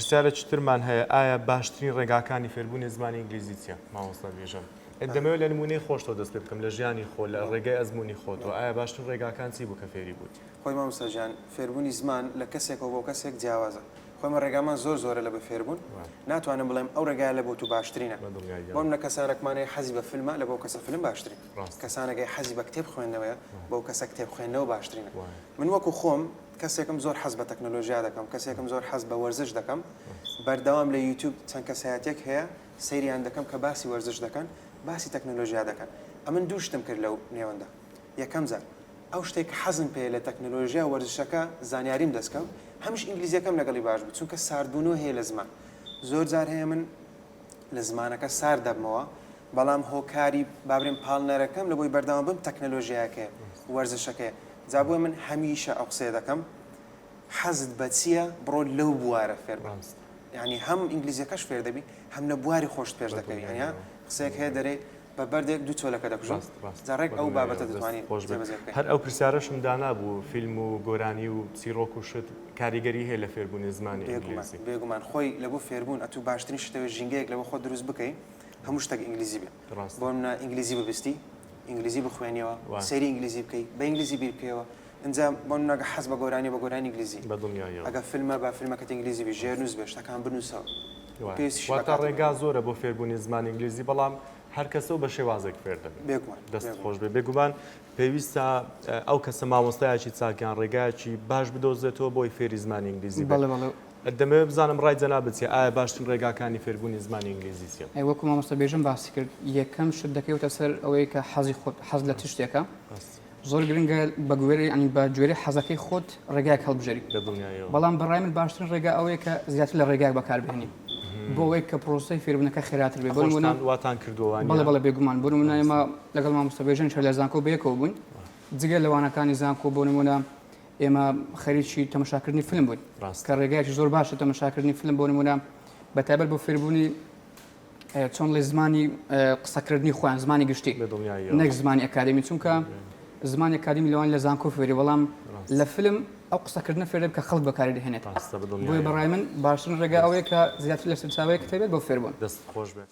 پرسیارە چترمان هەیە ئایا باشترین ڕێگاکانی فێربوونی زمانی ئینگلیزی چییە مامۆستا بێژەم دەمەوێت لە نمونەی خۆشتەوە دەست پێ بکەم لە ژیانی خۆ لە ڕێگای ئەزمموی خۆتەوە ئایا باشترین ڕێگاکان چی بوو کە فێری بوویت خۆی مامۆستا گیان فێربوونی زمان لە کەسێکەوە بۆ کەسێک جیاوازە خۆمە ڕێگامان زۆرە لە بە فێربوون ناتوانم بڵێم ئەو ڕێگای لە بۆ تو باشترینە بۆم لە کەسانێکمانەیە حەزی بە فیلمە لە بۆ کەسە فیلم باشترین کەسانەکەی حەزی بە کتێب خوێندنەوەیە بۆ کەسە کتێب خوێندنەوە باشترینە من وەکو خۆم کەسێکم زۆر حەز بە تەکنۆلۆژیا دەکەم کەسێکم زۆر حەز بە وەرزش دەکەم بەردەوام لە یوتیوب چەند کەسایەتێک هەیە سەیریان دەکەم کە باسی وەرزش دەکەن باسی تەکنۆلۆژیا دەکەن ئەمن دوو شتم کرد لەو نێوەندا یەکەم زار ئەو شتێک حەزم پێ لە تەکنۆلۆژیا وەرزشەکە زانیاریم دەستکەوت هەمیش ئینگلیزیەکەم لەگەڵی باش بوو چونکە ساردبوونەوە هەیە لە زمان زۆر جار هەیە من لە زمانەکە سار دەبمەوە بەڵام هۆکاری بابرێن پاڵنەرەکەم لە بۆی بەردەوام بم تەکنۆلۆژیاکەیە وەرزشەکەیە جا بۆ من هەمیشە ئەو قسێ دەکەم حەزت بە چییە بڕۆ لەو بوارە فێر بە یعنی هەم ئینگلیزیەکەش فێر دەبی هەم لە بواری خۆشت پێش دەکەوی یعنی قسەیەک هەیە دەرێ بە بەردێک دوو چۆلەکە دەکوژن جارێک ئەو بابەتە دەتوانین هەر ئەو پرسیارەشم دانابوو فیلم و گۆرانی و چیرۆک و شت کاریگەری هەیە لە فێربوونی زمانی ئینگلیزی بێگومان خۆی لە بۆ فێربوون ئەتوو باشترین شتەوە ژینگەیەک لەوە خۆ دروست بکەی هەموو شتێک ئینگلیزی بێ بۆ منە ئینگلیزی ببیستی ئینگلیزی بخوێنیەوە سەیری ئینگلیزی بکەی بە ئینگلیزی بیر بکەیەوە اینجا بۆ ناگە حەز بە گۆرانی ئینگلیزی ئەگە فیلمە با فیلمەکەت ئینگلیزی بێ ژێر نووس بێ شتەکان بنووسەوە واتە ڕێگا زۆرە بۆ فێربوونی زمانی ئینگلیزی بەڵام هەر کەسە بە شێوازێک فێر دەبێت دەست خۆش بێ بێگومان پێویستە ئەو کەسە مامۆستایەکی چاکیان ڕێگایکی باش بدۆزێتەوە بۆی فێری زمانی ئینگلیزی دەمەوێت بزانم ڕای جەنا بچێ ئایا باشترین ڕێگاکانی فێربوونی زمانی ئینگلیزی چییە وەکو مامۆستا بێژم باسی کرد یەکەم شت دەکەوتە سەر ئەوەی کە حەزی خۆت حەز لە چ شتێکە زۆر گرنگە بە گوێرەی ئەنی بە گوێرەی حەزەکەی خۆت ڕێگایك هەڵبژێری بەڵام بەڕای من باشترین ڕێگا ئەوەیە کە زیاتر لە ڕێگایك بەکاربهێنی بۆ ئەوەی کە پرۆسەی فێربوونەکە خێراتر بێ واتان کردووە بەڵێ بێگومان بۆ نمونە ئێمە لەگەڵ مامۆستا بێژن لە زانکۆ بەیەکەوە بووین جگە لەوانەکانی زانکۆ بۆ نمونە ئێمە خەریکی تەماشاکردنی فیلم بووین کە ڕێگایکی زۆر باشە تەماشاکردنی فیلم بۆ نمونە بەتایبەت بۆ فێربوونی چۆن لە زمانی قسەکردنی خۆیان زمانی گشتی نەک زمانی ئەکادمی چونکە زمانی ئەکادمی لەوان لە زانکۆ فێری بەڵام لە فیلم ئەو قسەکردنە فێر کە خەڵک بەکاری دەهێنێت بۆی بەڕای من باشترین ڕێگا ئەوەیە کە زیاتر لە سەرچاوەیە کتێبێت بۆ فێربوون دەست خۆش بێت